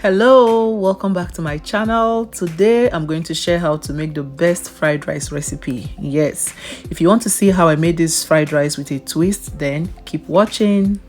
Hello, welcome back to my channel. Today I'm going to share how to make the best fried rice recipe. Yes, if you want to see how I made this fried rice with a twist, then keep watching.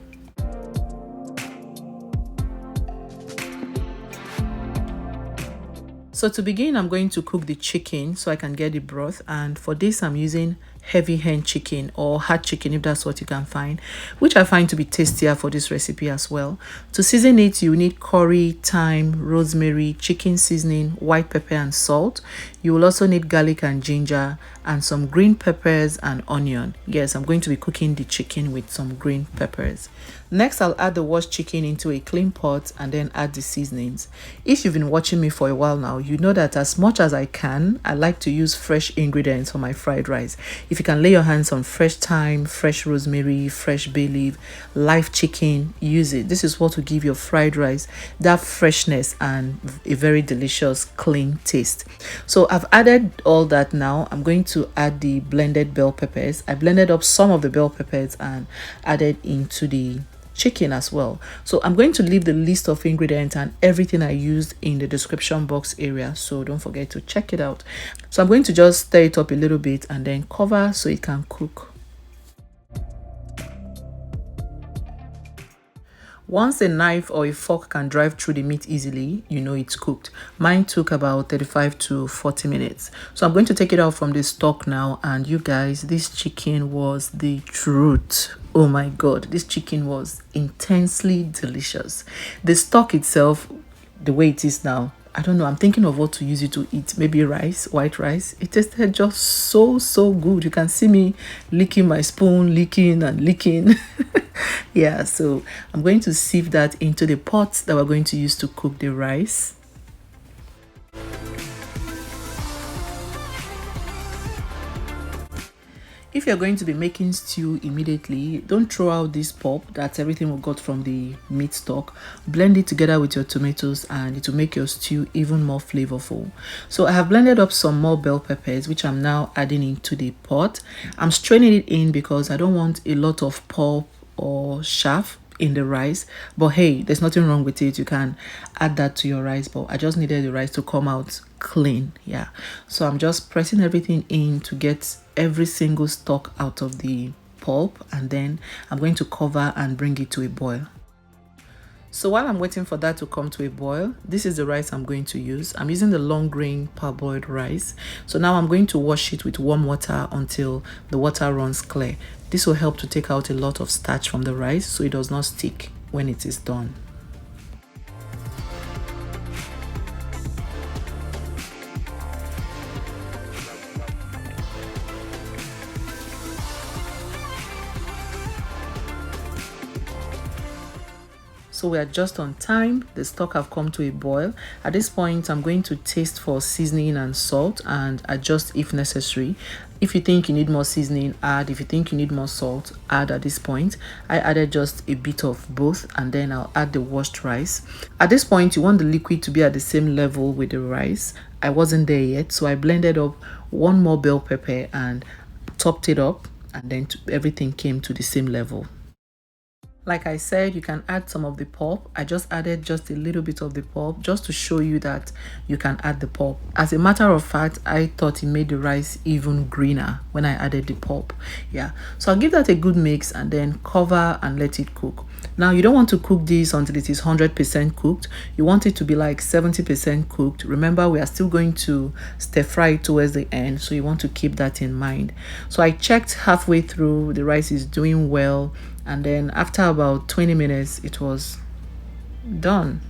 So to begin, I'm going to cook the chicken so I can get the broth, and for this I'm using heavy hen chicken or hard chicken if that's what you can find, which I find to be tastier for this recipe as well. To season it, you need curry, thyme, rosemary, chicken seasoning, white pepper and salt. You will also need garlic and ginger and some green peppers and onion. Yes, I'm going to be cooking the chicken with some green peppers. Next, I'll add the washed chicken into a clean pot and then add the seasonings. If you've been watching me for a while now, you know that as much as I can, I like to use fresh ingredients for my fried rice. If you can lay your hands on fresh thyme, fresh rosemary, fresh bay leaf, live chicken, use it. This is what will give your fried rice that freshness and a very delicious, clean taste. So I've added all that now. I'm going to add the blended bell peppers. I blended up some of the bell peppers and added into the chicken as well. So I'm going to leave the list of ingredients and everything I used in the description box area, so don't forget to check it out. So I'm going to just stir it up a little bit and then cover so it can cook. Once a knife or a fork can drive through the meat easily, you know it's cooked. Mine took about 35 to 40 minutes. So I'm going to take it out from the stock now, and you guys, this chicken was the truth. Oh my god, this chicken was intensely delicious. The stock itself, the way it is now, I don't know, I'm thinking of what to use it to eat. Maybe rice, white rice. It tasted just so good. You can see me licking my spoon, licking and licking. Yeah, so I'm going to sieve that into the pots that we're going to use to cook the rice. If you're going to be making stew immediately, don't throw out this pulp. That's everything we got from the meat stock. Blend it together with your tomatoes and it will make your stew even more flavorful. So I have blended up some more bell peppers, which I'm now adding into the pot. I'm straining it in because I don't want a lot of pulp or chaff in the rice, but hey, there's nothing wrong with it. You can add that to your rice, but I just needed the rice to come out clean. Yeah, so I'm just pressing everything in to get every single stalk out of the pulp, and then I'm going to cover and bring it to a boil. So while I'm waiting for that to come to a boil, this is the rice I'm going to use. I'm using the long grain parboiled rice. So now I'm going to wash it with warm water until the water runs clear. This will help to take out a lot of starch from the rice so it does not stick when it is done. So we are just on time. The stock have come to a boil. At this point, I'm going to taste for seasoning and salt and adjust if necessary. If you think you need more seasoning, add. If you think you need more salt, add at this point. I added just a bit of both, and then I'll add the washed rice. At this point, you want the liquid to be at the same level with the rice. I wasn't there yet, so I blended up one more bell pepper and topped it up, and then everything came to the same level. Like I said, you can add some of the pulp. I just added just a little bit of the pulp just to show you that you can add the pulp. As a matter of fact, I thought it made the rice even greener when I added the pulp. Yeah, so I'll give that a good mix and then cover and let it cook. Now, you don't want to cook this until it is 100% cooked. You want it to be like 70% cooked. Remember, we are still going to stir fry it towards the end, so you want to keep that in mind. So I checked halfway through, the rice is doing well, and then after about 20 minutes it was done.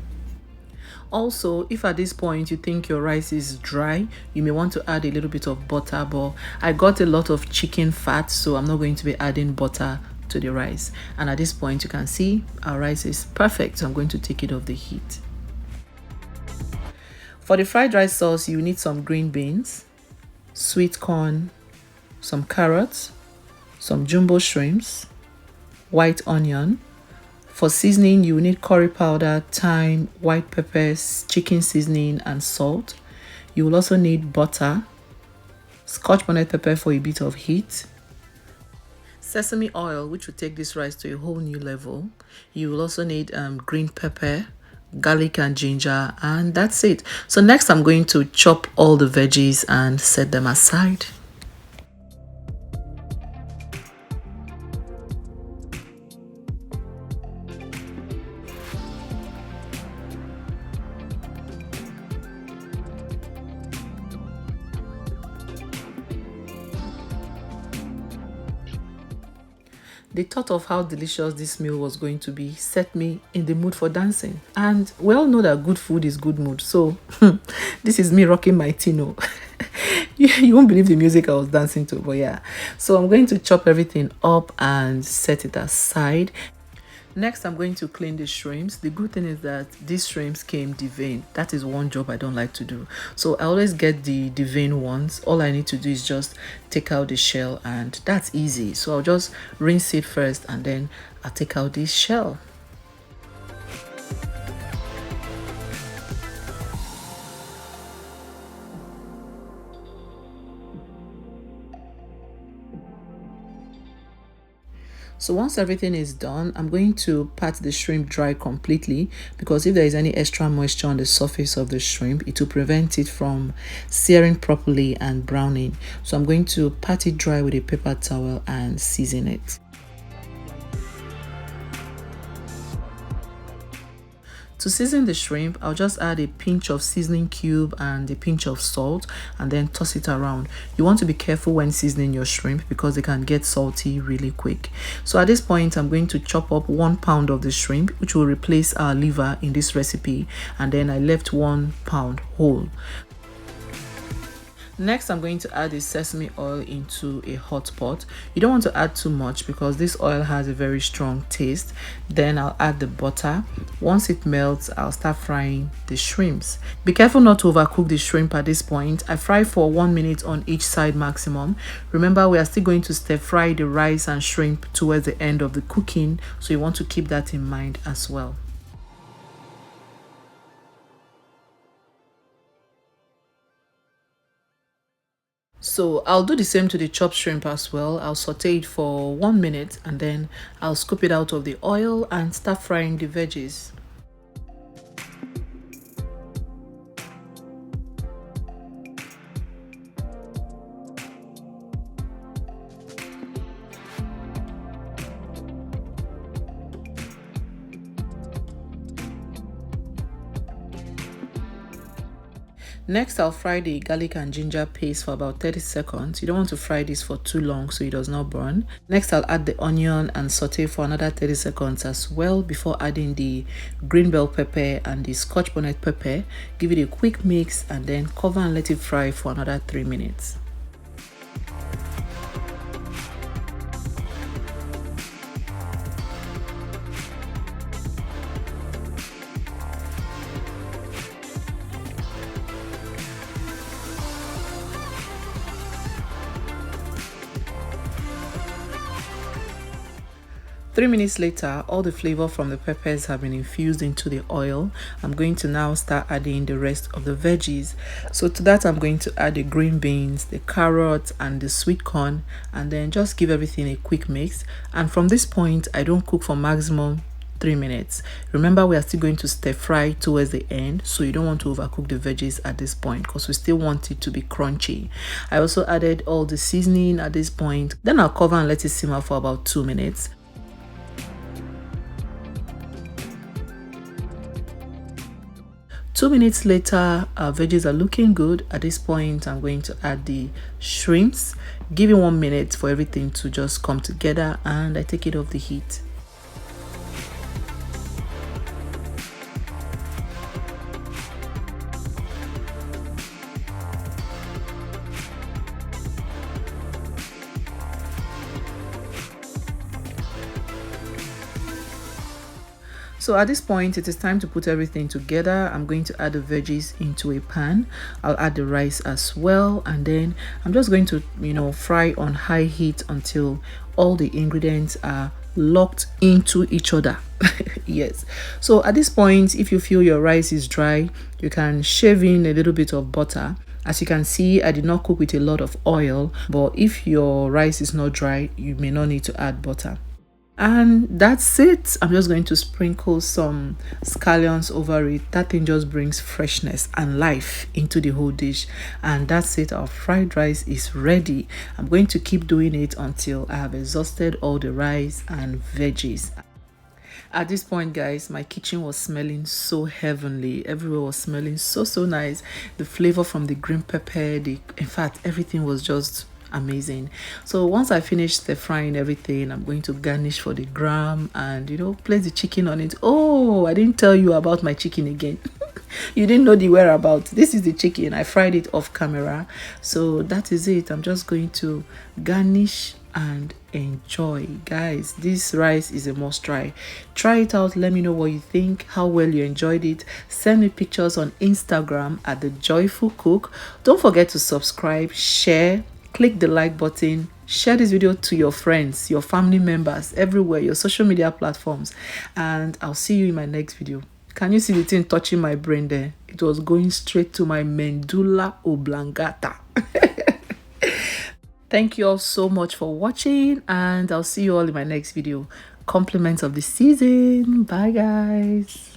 Also, if at this point you think your rice is dry, you may want to add a little bit of butter, but I got a lot of chicken fat, so I'm not going to be adding butter to the rice. And at this point you can see our rice is perfect, so I'm going to take it off the heat. For the fried rice sauce, you need some green beans, sweet corn, some carrots, some jumbo shrimps, white onion. For seasoning, you need curry powder, thyme, white peppers, chicken seasoning and salt. You will also need butter, scotch bonnet pepper for a bit of heat, sesame oil, which will take this rice to a whole new level. You will also need green pepper, garlic and ginger, and that's it. So next I'm going to chop all the veggies and set them aside. The thought of how delicious this meal was going to be set me in the mood for dancing. And we all know that good food is good mood. So this is me rocking my Tino. You won't believe the music I was dancing to, but yeah. So I'm going to chop everything up and set it aside. Next, I'm going to clean the shrimps. The good thing is that these shrimps came deveined. That is one job I don't like to do. So I always get the deveined ones. All I need to do is just take out the shell, and that's easy. So I'll just rinse it first and then I'll take out this shell. So once everything is done, I'm going to pat the shrimp dry completely, because if there is any extra moisture on the surface of the shrimp, it will prevent it from searing properly and browning. So I'm going to pat it dry with a paper towel and season it. To season the shrimp, I'll just add a pinch of seasoning cube and a pinch of salt and then toss it around. You want to be careful when seasoning your shrimp because they can get salty really quick. So at this point, I'm going to chop up 1 pound of the shrimp, which will replace our liver in this recipe, and then I left 1 pound whole. Next, I'm going to add the sesame oil into a hot pot. You don't want to add too much because this oil has a very strong taste. Then I'll add the butter. Once it melts, I'll start frying the shrimps. Be careful not to overcook the shrimp at this point. I fry for 1 minute on each side maximum. Remember, we are still going to stir fry the rice and shrimp towards the end of the cooking, so you want to keep that in mind as well. So I'll do the same to the chopped shrimp as well. I'll saute it for 1 minute and then I'll scoop it out of the oil and start frying the veggies. Next, I'll fry the garlic and ginger paste for about 30 seconds. You don't want to fry this for too long so it does not burn. Next, I'll add the onion and saute for another 30 seconds as well before adding the green bell pepper and the scotch bonnet pepper. Give it a quick mix and then cover and let it fry for another 3 minutes. Three minutes later, all the flavor from the peppers have been infused into the oil. I'm going to now start adding the rest of the veggies. So to that, I'm going to add the green beans, the carrots, and the sweet corn, and then just give everything a quick mix. And from this point, I don't cook for maximum 3 minutes. Remember, we are still going to stir fry towards the end, so you don't want to overcook the veggies at this point because we still want it to be crunchy. I also added all the seasoning at this point. Then I'll cover and let it simmer for about 2 minutes. 2 minutes later, our veggies are looking good. At this point, I'm going to add the shrimps. Give it 1 minute for everything to just come together, and I take it off the heat. So at this point, it is time to put everything together. I'm going to add the veggies into a pan. I'll add the rice as well, and then I'm just going to, fry on high heat until all the ingredients are locked into each other. Yes. So at this point, if you feel your rice is dry, you can shave in a little bit of butter. As you can see, I did not cook with a lot of oil, but if your rice is not dry, you may not need to add butter. And that's it. I'm just going to sprinkle some scallions over it. That thing just brings freshness and life into the whole dish. And that's it. Our fried rice is ready. I'm going to keep doing it until I have exhausted all the rice and veggies. At this point, guys, my kitchen was smelling so heavenly. Everywhere was smelling so nice. The flavor from the green pepper, in fact, everything was just amazing. So once I finish the frying everything, I'm going to garnish for the gram and place the chicken on it. Oh, I didn't tell you about my chicken again. You didn't know the whereabouts. This is the chicken. I fried it off camera. So that is it. I'm just going to garnish and enjoy. Guys, this rice is a must try it out. Let me know what you think, how well you enjoyed it. Send me pictures on Instagram at the Joyful Cook. Don't forget to subscribe, share, click the like button, share this video to your friends, your family members, everywhere, your social media platforms, and I'll see you in my next video. Can you see the thing touching my brain there? It was going straight to my medulla oblongata. Thank you all so much for watching, and I'll see you all in my next video. Compliments of the season. Bye, guys.